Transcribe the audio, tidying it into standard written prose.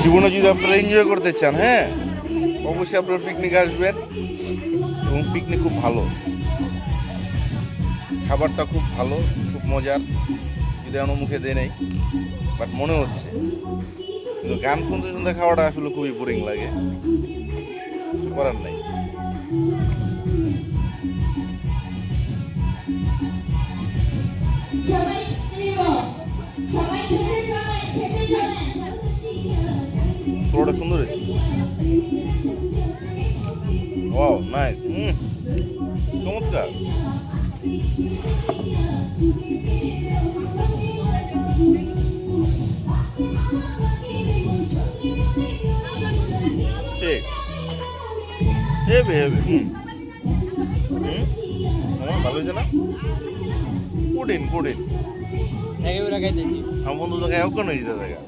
জীবনে যদি আপনারা এনজয় করতে চান, হ্যাঁ অবশ্যই আপনারা পিকনিক আসবেন এবং পিকনিক খুব ভালো, খাবারটা খুব ভালো, খুব মজার। যদি এমন মুখে দেয় নাই, বাট মনে হচ্ছে। কিন্তু গান শুনতে শুনতে খাওয়াটা আসলে খুবই বোরিং লাগে, কিছু করার নাই। পুরোটা সুন্দর হয়েছে। ওয়াও নাইস, চমৎকার। ঠিক হেবে হেবে আমার ভালো হয়েছে না? পুডিন পুডিন আমার বন্ধু তো খাই কেন হয়েছে দেখা।